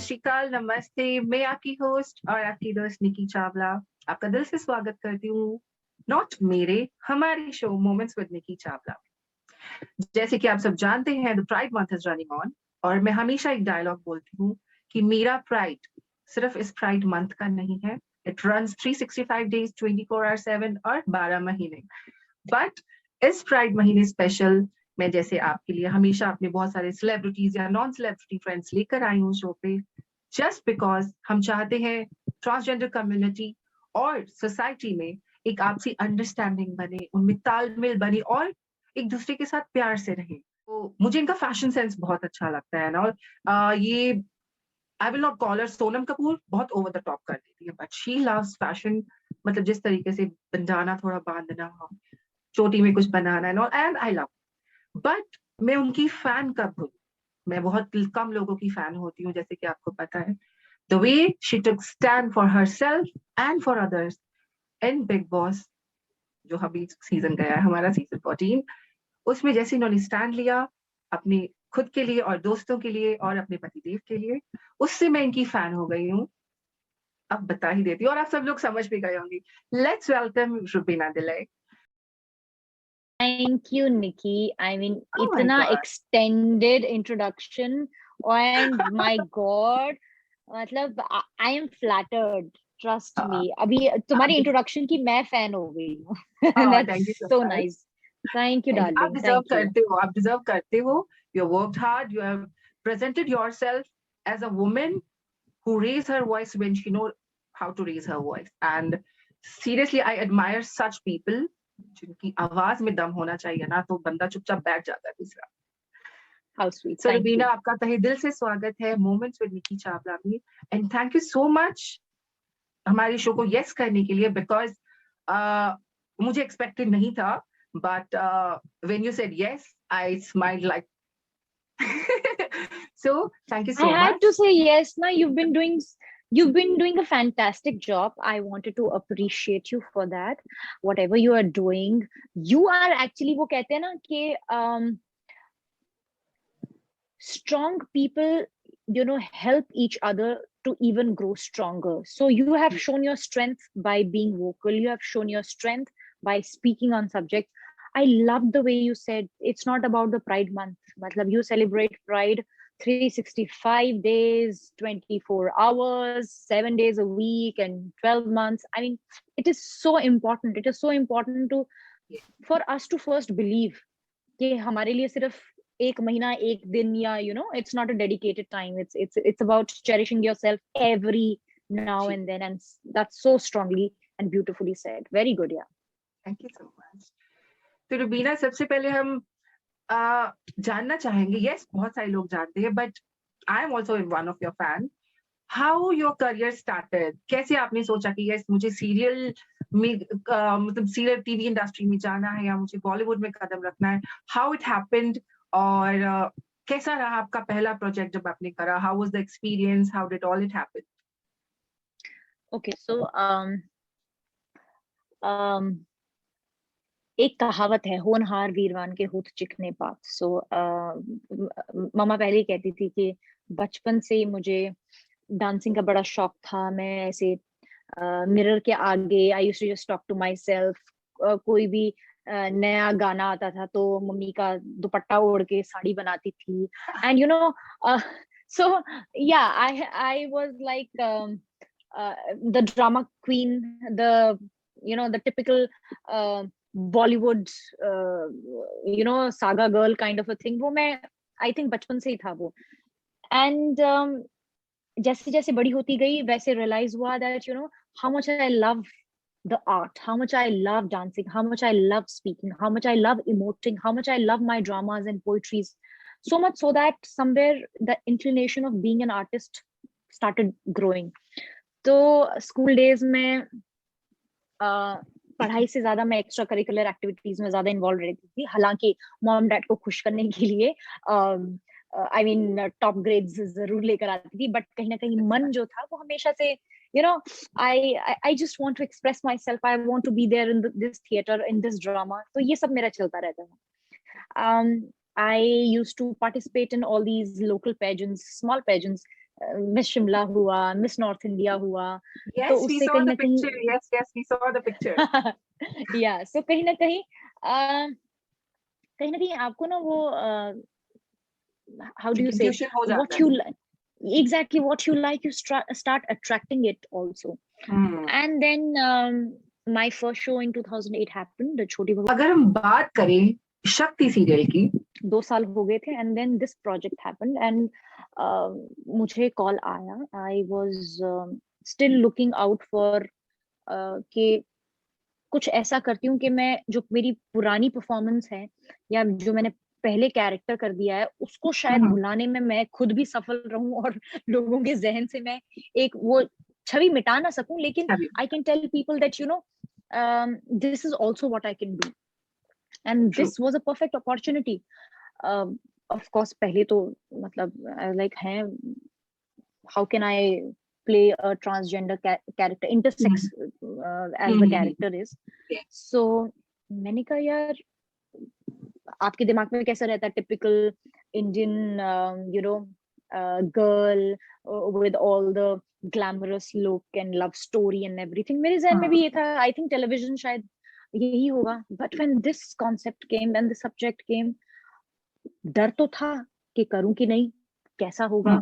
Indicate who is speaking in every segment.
Speaker 1: श्री अकाल, नमस्ते। मैं आपकी होस्ट और आपकी दोस्त निकी चावला आपका दिल से स्वागत करती हूँ नॉट मेरे हमारे शो मोमेंट्स विद निकी चावला। जैसे कि आप सब जानते हैं the pride month is running on और मैं हमेशा एक डायलॉग बोलती हूँ कि मेरा प्राइड सिर्फ इस प्राइड मंथ का नहीं है। इट रन्स 365 डेज 24/7 और 12 महीने। बट इस प्राइड महीने स्पेशल मैं जैसे आपके लिए हमेशा अपने बहुत सारे सेलिब्रिटीज या नॉन सेलिब्रिटी फ्रेंड्स लेकर आई हूँ शो पे, जस्ट बिकॉज हम चाहते हैं ट्रांसजेंडर कम्युनिटी और सोसाइटी में एक आपसी अंडरस्टैंडिंग बने, उनमें तालमेल बने और एक दूसरे के साथ प्यार से रहे। तो मुझे इनका फैशन सेंस बहुत अच्छा लगता है ना। और ये I will not call her Sonam Kapoor, बहुत ओवर द टॉप कर देती है, बट शी लव्स फैशन। मतलब जिस तरीके से बंजाना, थोड़ा बांधना, चोटी में कुछ बनाना एंड आई लव। बट मैं उनकी फैन कब हुई? मैं बहुत कम लोगों की फैन होती हूँ, जैसे कि आपको पता है। The way she took stand for herself and for others in big boss, जो अभी सीजन गया है हमारा सीजन 14, उसमें जैसे इन्होंने स्टैंड लिया अपने खुद के लिए और दोस्तों के लिए और अपने पतिदेव के लिए, उससे मैं इनकी फैन हो गई हूँ। अब बता ही देती हूँ और आप सब लोग समझ भी गए होंगे। Let's welcome Rubina Dilaik.
Speaker 2: Thank you, Nikki. I mean,
Speaker 1: Oh my
Speaker 2: इतना
Speaker 1: God.
Speaker 2: extended introduction and my God, मतलब I am flattered. Trust me. अभी तुम्हारी introduction की मैं fan हो गई हूँ.
Speaker 1: Thank you
Speaker 2: That's
Speaker 1: so
Speaker 2: so
Speaker 1: much.
Speaker 2: nice. Thank you,
Speaker 1: आप
Speaker 2: darling.
Speaker 1: Deserve
Speaker 2: Thank you.
Speaker 1: करते हो, आप डिजर्व करते हो। You worked hard, you have presented yourself as a woman who raised her voice when she know how to raise her voice. And seriously, I admire such people जिनकी आवाज में दम होना चाहिए ना, तो बंदा चुपचाप बैठ जाता है दूसरा।
Speaker 2: How sweet.
Speaker 1: So
Speaker 2: Thank
Speaker 1: Rubina,
Speaker 2: you.
Speaker 1: आपका तहे दिल से स्वागत है मोमेंट्स विद निकी चावला में। And thank you so much हमारे शो को यस करने के लिए, बिकॉज मुझे एक्सपेक्टेड नहीं था, but when you said yes I smiled like so thank you
Speaker 2: I
Speaker 1: so
Speaker 2: had
Speaker 1: much.
Speaker 2: to say yes. Now you've been doing a fantastic job. I wanted to appreciate you for that. Whatever you are doing, you are actually वो कहते हैं ना कि strong people, help each other to even grow stronger. So you have shown your strength by being vocal. You have shown your strength by speaking on subjects. I love the way you said it's not about the Pride Month. Matlab, you celebrate Pride 365 days, 24 hours, 7 days a week, and 12 months. I mean, it is so important. It is so important for us to first believe कि हमारे लिए सिर्फ एक महीना एक दिन या it's not a dedicated time. It's about cherishing yourself every now and then, and that's so strongly and beautifully said. Very good. Yeah.
Speaker 1: Thank you so much. तो रुबीना, सबसे पहले हम जानना चाहेंगे, यस बहुत सारे लोग जानते हैं, but I am also one of your fan. How your career started? कैसे आपने सोचा कि यस मुझे सीरियल में मतलब सीरियल टीवी इंडस्ट्री में जाना है या मुझे बॉलीवुड में कदम रखना है? हाउ इट हैपेंड और कैसा रहा आपका पहला प्रोजेक्ट जब आपने करा? How was the experience? How did all it happen?
Speaker 2: Okay, so um एक कहावत है, होनहार वीरवान के होठ चिकने पात। सो मम्मा पहले ही कहती थी कि बचपन से ही मुझे डांसिंग का बड़ा शौक था। मैं ऐसे मिरर के आगे I used to just talk to myself. कोई भी नया गाना आता था तो मम्मी का दुपट्टा ओढ़ के साड़ी बनाती थी। एंड सो या I was like the drama queen, the typical Bollywood saga girl kind of a thing. वो मैं आई थिंक बचपन से ही था वो। एंड जैसे जैसे बड़ी होती गई वैसे रियलाइज हुआ that how much I love the art, how much I love dancing, how much I love speaking, how much I love emoting, how much I love my dramas and poetries. So much so that somewhere the inclination of being an artist started growing. तो school days में पढ़ाई से ज्यादा मैं extra curricular activities में ज्यादा involve रहती थी। हालांकि मॉम डैड को खुश करने के लिए आई मीन टॉप ग्रेड्स जरूर लेकर आती थी, बट कहीं ना कहीं मन जो था वो हमेशा से I just want to express myself. I want to be there in this theater, in this drama. तो ये सब मेरा चलता रहता था। I used to participate in all these local pageants, small pageants, miss Shimla हुआ, मिस नॉर्थ इंडिया हुआ, तो
Speaker 1: Yes, we
Speaker 2: उससे
Speaker 1: saw
Speaker 2: कहीं
Speaker 1: the
Speaker 2: ना कहीं
Speaker 1: picture. Yes, we saw the picture.
Speaker 2: या सो कहीं ना कहीं आपको ना वो how do you say
Speaker 1: Confusion हो जाता
Speaker 2: what you
Speaker 1: है.
Speaker 2: exactly what you like, you start attracting it also.
Speaker 1: Hmm.
Speaker 2: And then my first show in 2008 happened, the Choti Bahu.
Speaker 1: अगर हम बात करें शक्ति सीरियल की,
Speaker 2: 2 साल हो गए थे, and then this project happened, and मुझे कॉल आया. I was still looking out for कि कुछ ऐसा करती हूँ कि मैं जो मेरी पुरानी परफॉर्मेंस है या जो मैंने पहले कैरेक्टर कर दिया है उसको शायद भुलाने में मैं खुद भी सफल रहूं और लोगों के जहन से मैं एक वो छवि मिटा ना सकूं, लेकिन I can tell people that you know this is also what I can do, and this was a perfect opportunity. Of course पहले तो मतलब लाइक है how can I play a transgender character, intersex as the character is. So मैंने कहा यार आपके दिमाग में कैसा रहता है typical Indian you know girl with all the glamorous look and love story and everything. मेरे जहन में भी ये था, I think television शायद यही होगा. But when this concept came and the subject came, डर तो था कि करूं कि नहीं, कैसा होगा,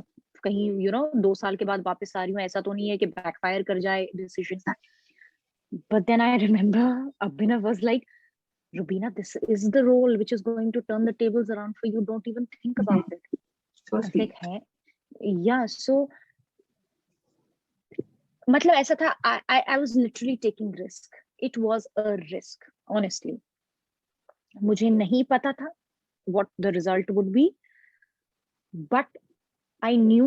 Speaker 2: कहीं यू नो 2 साल के बाद वापस आ रही हूँ, ऐसा तो नहीं है कि बैकफायर कर जाए decision. But then I remember Abhinav was like, Rubina, this is the role which is going to turn the tables around for you. Don't even think about it.
Speaker 1: So
Speaker 2: I was like, hey, yeah. So मतलब ऐसा था, I was literally taking risk. It was a risk, honestly. मुझे नहीं पता था what the result would be, but I knew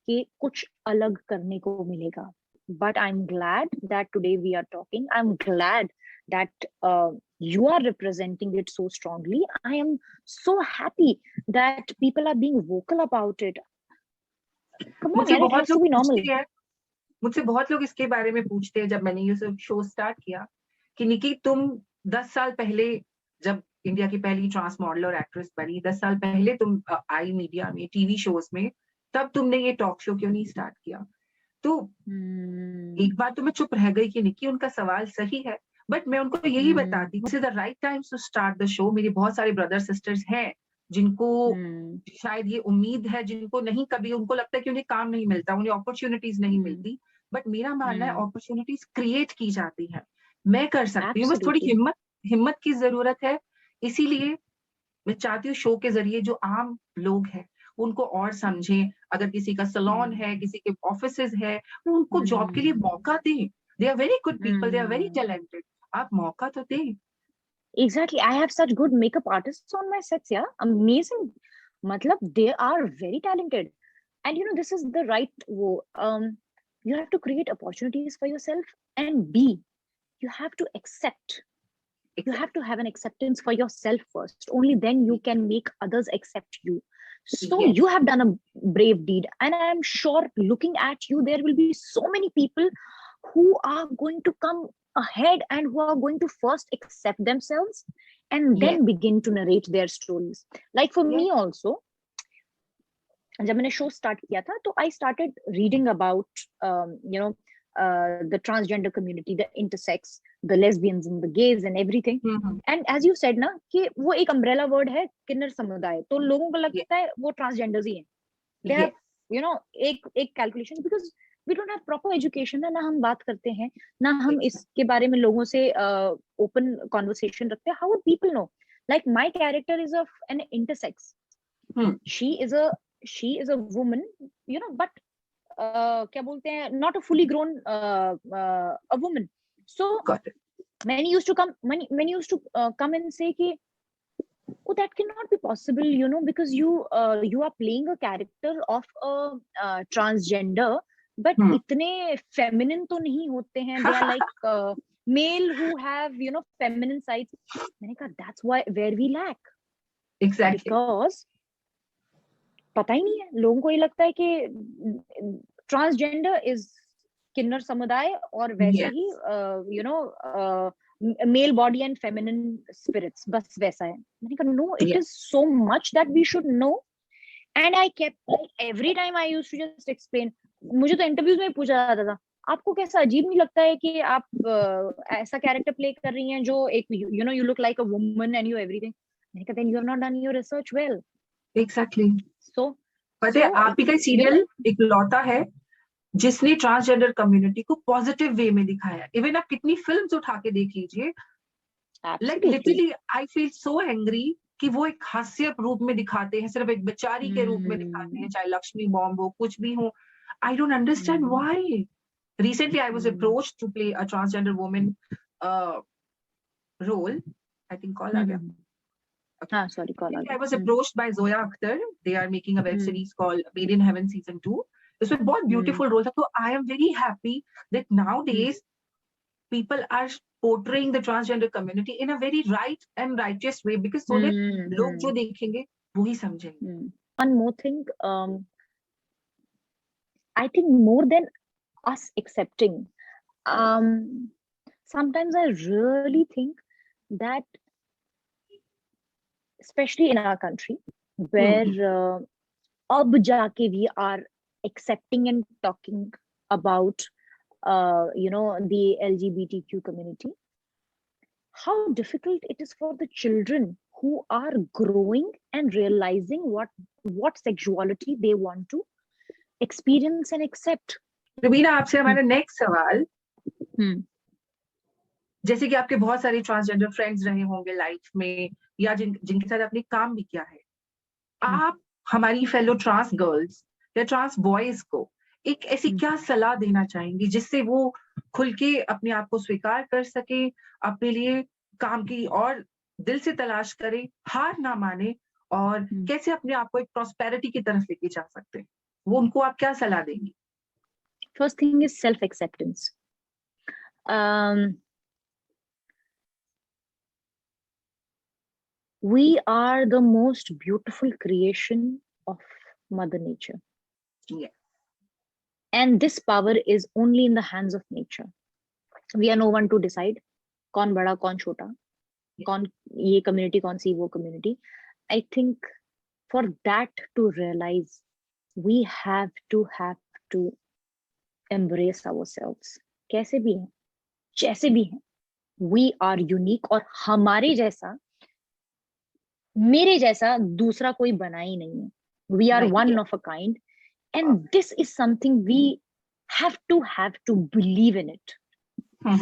Speaker 2: कि कुछ अलग करने को मिलेगा. But I'm glad that today we are talking. I'm glad that you are representing it so strongly. I am so happy that people are being vocal about it. Come on, यार, it has to be normal.
Speaker 1: मुझसे बहुत लोग इसके बारे में पूछते हैं जब मैंने ये सब शो स्टार्ट किया कि निकी तुम 10 साल पहले जब इंडिया की पहली ट्रांस मॉडल और एक्ट्रेस बनी, 10 साल पहले तुम आई मीडिया में टीवी शोज में, तब तुमने ये टॉक शो क्यों नहीं स्टार्ट किया? तो एक बार तो मैं चुप रह गई कि निकी उनका सवाल सही है, बट मैं उनको यही बताती हूँ, this is the right time to start the show. मेरे बहुत सारे ब्रदर सिस्टर्स हैं जिनको शायद ये उम्मीद है, जिनको नहीं, कभी उनको लगता है कि उन्हें काम नहीं मिलता, उन्हें अपॉर्चुनिटीज नहीं मिलती, बट मेरा मानना है अपॉर्चुनिटीज क्रिएट की जाती है. मैं कर सकती हूँ, बस थोड़ी हिम्मत की जरूरत है. इसीलिए मैं चाहती हूँ शो के जरिए जो आम लोग हैं उनको और समझें. अगर किसी का सैलून है, किसी के ऑफिसेज है, उनको जॉब के लिए मौका दें. They are very good people, they are very talented. आप मौका तो दें.
Speaker 2: Exactly. I have such good makeup artists on my sets. Yeah, amazing. Matlab, they are very talented. And you know, this is the right you have to create opportunities for yourself, and you have to accept. You have to have an acceptance for yourself first. Only then you can make others accept you. So you have done a brave deed. And I'm sure looking at you, there will be so many people who are going to come ahead and who are going to first accept themselves and then begin to narrate their stories. Like for me also, जब मैंने show start किया था तो I started reading about you know the transgender community, the intersex, the lesbians and the gays and everything. And as you said ना कि वो एक umbrella word है किन्नर समुदाय, तो लोगों को लगता है वो transgenders ही हैं. They have, you know, एक calculation because we don't have proper education है, ना हम बात करते हैं, ना हम इसके बारे में लोगों से open conversation रखते हैं. How would people know? Like my character is of an intersex. She is a woman, you know, but क्या बोलते हैं, not a fully grown a woman. So many used to come and say कि oh, that cannot be possible, you know, because you are playing a character of a transgender, but इतने feminine तो नहीं होते हैं. They are like male who have, you know, feminine sides. मैंने कहा that's where we lack. Exactly. Because पता ही नहीं है, लोगों को ये लगता है कि ट्रांसजेंडर इज किन्नर समुदाय और वैसे ही you know male body and feminine spirits, बस वैसा है. मैंने कहा no, it is so much that we should know And I kept, like, every time I used to just explain. मुझे तो इंटरव्यूज में पूछा जाता था, आपको कैसा अजीब नहीं लगता है कि आप ऐसा कैरेक्टर प्ले कर रही हैं जो एक you look like a woman and you everything. मैंने कहा, then you have not done your research well.
Speaker 1: Exactly.
Speaker 2: So
Speaker 1: पता है आप ही का सीरियल इकलौता है जिसने ट्रांसजेंडर कम्युनिटी को पॉजिटिव वे में दिखाया. इवन आप कितनी फिल्म्स उठा के देख लीजिए, like literally I feel so angry कि वो एक हास्य रूप में दिखाते हैं, सिर्फ एक बेचारी के रूप में दिखाते हैं, चाहे लक्ष्मी बॉम्ब हो, कुछ भी हो. I don't understand why. Recently, I was approached to play a transgender woman role. I think call aa gaya.
Speaker 2: Okay. Sorry, call aa gaya.
Speaker 1: I was approached by Zoya Akhtar. They are making a web series called Made in Heaven Season 2. This was बहुत beautiful role. So I am very happy that nowadays people are portraying the transgender community in a very right and righteous way, because so that लोग जो देखेंगे वो ही समझेंगे.
Speaker 2: One more thing, I think more than us accepting, sometimes I really think that, especially in our country, where ab jaake we are accepting and talking about the LGBTQ community, how difficult it is for the children who are growing and realizing what sexuality they want to experience and accept.
Speaker 1: Raveena, आपसे हमारा next सवाल, जैसे कि आपके बहुत सारे transgender friends रहे होंगे लाइफ में, या जिनके साथ आपने काम भी किया है, आप हमारी फेलो ट्रांस गर्ल्स या ट्रांस बॉयज को एक ऐसी क्या सलाह देना चाहेंगी जिससे वो खुल के अपने आप को स्वीकार कर सके, अपने लिए काम की और दिल से तलाश करे, हार ना माने, और कैसे अपने आप को एक प्रॉस्पेरिटी की तरफ लेके जा सकते हैं, वो उनको आप क्या सलाह देंगी?
Speaker 2: First thing is self-acceptance. We are the most beautiful creation of Mother Nature.
Speaker 1: Yeah.
Speaker 2: And this power is only in the hands of nature. We are no one to decide कौन बड़ा कौन छोटा, कौन ये community कौन सी वो community. I think for that to realize, we have to embrace ourselves. कैसे भी हैं, जैसे भी हैं, we are unique. और हमारे जैसा, मेरे जैसा दूसरा कोई बना ही नहीं है. We are one of a kind, and this is something we have to believe in it.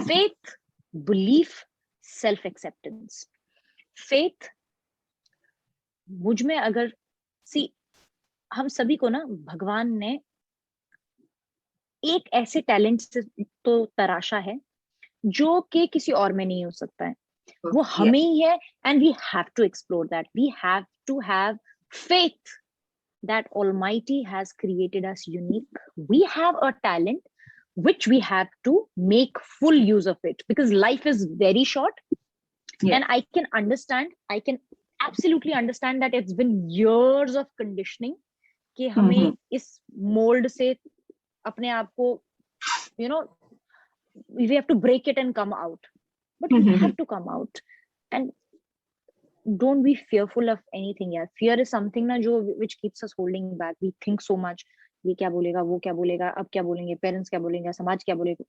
Speaker 2: Faith, belief, self-acceptance. Faith, मुझ में अगर हम सभी को ना भगवान ने एक ऐसे टैलेंट से तो तराशा है जो कि किसी और में नहीं हो सकता है, वो हमें ही है. And we have to explore that. We have to have faith that Almighty has created us unique. We have a talent which we have to make full use of it, because life is very short. And I can absolutely understand that it's been years of conditioning कि हमें इस mold से अपने आप को, we have to break it and come out. But we have to come out. And don't be fearful of anything. Yeah, fear is something ना जो which keeps us holding back. We think so much. ये क्या बोलेगा, वो क्या बोलेगा, अब क्या बोलेंगे, पेरेंट्स क्या बोलेंगे, समाज क्या बोलेगा.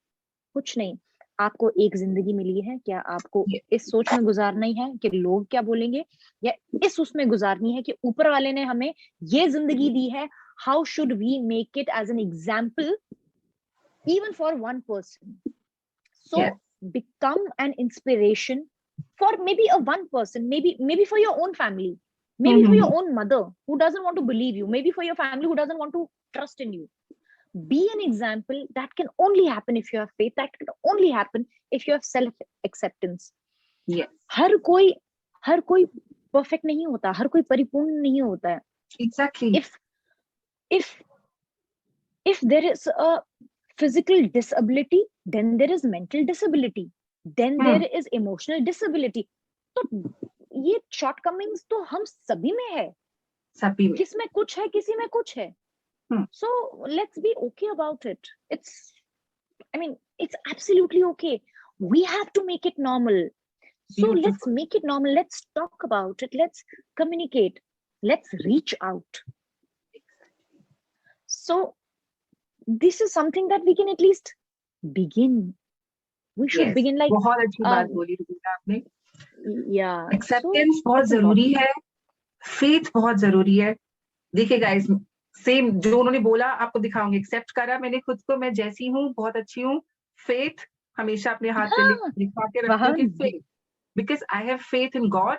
Speaker 2: कुछ नहीं. आपको एक जिंदगी मिली है, क्या आपको इस सोच में गुजारनी है कि लोग क्या बोलेंगे, या इस उसमें गुजारनी है कि ऊपर वाले ने हमें ये जिंदगी दी है, how should we make it as an example even for one person. So become an inspiration for maybe a one person, maybe for your own family, maybe for your own mother who doesn't want to believe you, maybe for your family who doesn't want to trust in you. Be an example. That can only happen if you have faith. That can only happen if you have self acceptance.
Speaker 1: Yes.
Speaker 2: हर कोई perfect नहीं होता, हर कोई परिपूर्ण नहीं होता है.
Speaker 1: Exactly.
Speaker 2: If there is a physical disability, then there is mental disability, then there is emotional disability. तो ये shortcomings तो हम सभी में है, किसमें कुछ है, किसी में कुछ है. So let's be okay about it. It's absolutely okay. We have to make it normal. So let's make it normal. Let's talk about it. Let's communicate. Let's reach out. So this is something that we can at least begin. We should
Speaker 1: Yes,
Speaker 2: begin like
Speaker 1: बहुत अच्छी बात
Speaker 2: um,
Speaker 1: बोली रुबीना आपने.
Speaker 2: yeah. So
Speaker 1: acceptance बहुत
Speaker 2: that's
Speaker 1: जरूरी
Speaker 2: important.
Speaker 1: है, faith बहुत जरूरी है. देखिए गाइस, सेम जो उन्होंने बोला आपको दिखाऊंगी. एक्सेप्ट करा मैंने खुद को, मैं जैसी हूँ, बहुत अच्छी हूँ. फेथ हमेशा अपने हाथ पे
Speaker 2: हाँ,
Speaker 1: लिखा के रखती हूँ कि
Speaker 2: वाह,
Speaker 1: faith, because I have faith in God,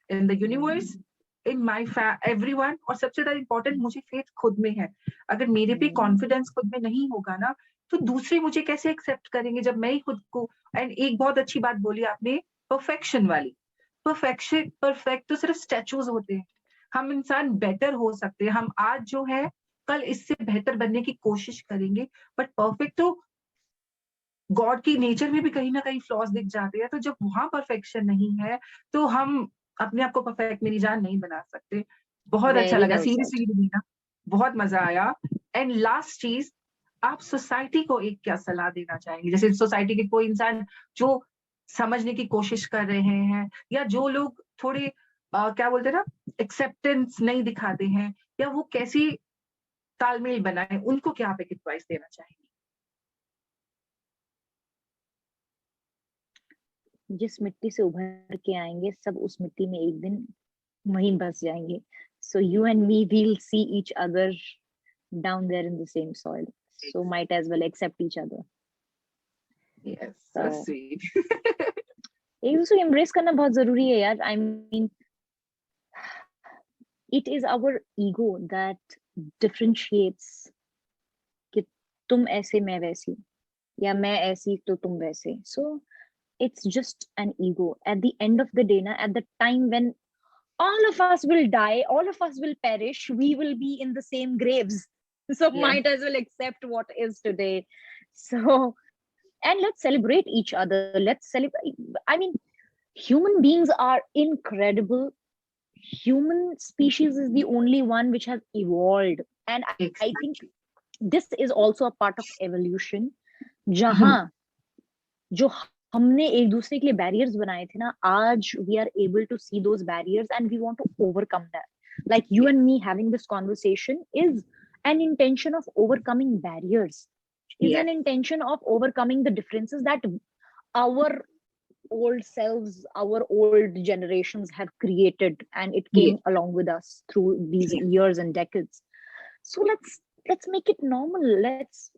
Speaker 1: in the universe, in my everyone. और सबसे ज्यादा इंपॉर्टेंट मुझे फेथ खुद में है. अगर मेरे पे कॉन्फिडेंस खुद में नहीं होगा ना, तो दूसरे मुझे कैसे एक्सेप्ट करेंगे जब मैं ही खुद को. एंड एक बहुत अच्छी बात बोली आपने, परफेक्शन वाली. परफेक्ट तो सिर्फ स्टैचूज होते हैं. हम इंसान बेटर हो सकते हैं. हम आज जो है, कल इससे बेहतर बनने की कोशिश करेंगे. बट परफेक्ट तो गॉड की नेचर में भी कहीं ना कहीं फ्लॉज दिख जाते हैं. तो जब वहां परफेक्शन नहीं है, तो हम अपने आप को परफेक्ट मेरी जान नहीं बना सकते. बहुत अच्छा
Speaker 2: very
Speaker 1: लगा
Speaker 2: well said.
Speaker 1: सीरियसली रुबीना, बहुत मजा आया. एंड लास्ट चीज, आप सोसाइटी को एक क्या सलाह देना चाहेंगे? जैसे सोसाइटी के कोई इंसान जो समझने की कोशिश कर रहे हैं, या जो लोग थोड़े क्या बोलते हैं ना, एक्सेप्टेंस नहीं दिखाते हैं, या वो कैसी तालमेल बनाए, उनको क्या आप एक एडवाइस देना चाहेंगे?
Speaker 2: जिस मिट्टी से उभर के आएंगे सब उस मिट्टी में एक दिन वहीं बस जाएंगे. So you and me, we'll see each other down there in the same soil. So might as well accept each other.
Speaker 1: Yes, so
Speaker 2: So
Speaker 1: sweet.
Speaker 2: एक दूसरे को embrace करना बहुत जरूरी है यार. I mean, it is our ego that differentiates कि तुम ऐसे मैं वैसी, या मैं ऐसी तो तुम वैसे. So it's just an ego. At the end of the day, na, at the time when all of us will die, all of us will perish, we will be in the same graves. So
Speaker 1: Yeah.
Speaker 2: might as well accept what is today. So, and let's celebrate each other. Let's celebrate. I mean, human beings are incredible. Human species is the only one which has evolved. And I think this is also a part of evolution. जहां जो हमने एक दूसरे के लिए barriers बनाए थे ना, आज we are able to see those barriers and we want to overcome that. Like you and me having this conversation is an intention of overcoming barriers, is
Speaker 1: Yes.
Speaker 2: an intention of overcoming the differences that our old selves, our old generations have created, and it came
Speaker 1: Yes.
Speaker 2: along with us through these
Speaker 1: Yes.
Speaker 2: years and decades. So let's make it normal. Let's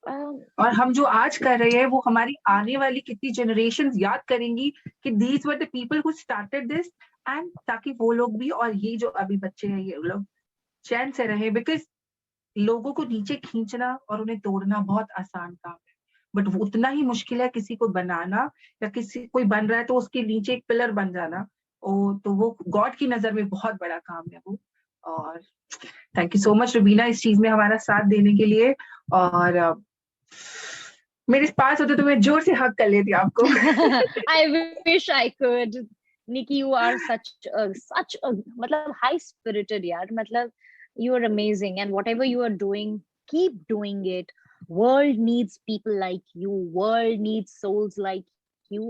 Speaker 1: और हम जो आज कर रहे हैं, वो हमारी आने वाली कितनी जनरेशंस याद करेंगी कि these were the people who started this. And ताकि वो लोग भी, और ये जो अभी बच्चे हैं, ये लोग चैन से रहे. बिकॉज लोगों को नीचे खींचना और उन्हें तोड़ना बहुत आसान काम है, बट वो उतना ही मुश्किल है किसी को बनाना, या किसी कोई बन रहा है तो उसके नीचे एक पिलर बन जाना. तो वो गॉड की नजर में बहुत बड़ा काम है वो. और thank you so much Rubina इस चीज में हमारा साथ देने के लिए. और मेरे पास होते तो मैं जोर से हक कर लेती आपको.
Speaker 2: I wish I could. Nikki, you are such a matlab high spirited yaar. Matlab you are amazing, and whatever you are doing, keep doing it. World needs people like you. World needs souls like you,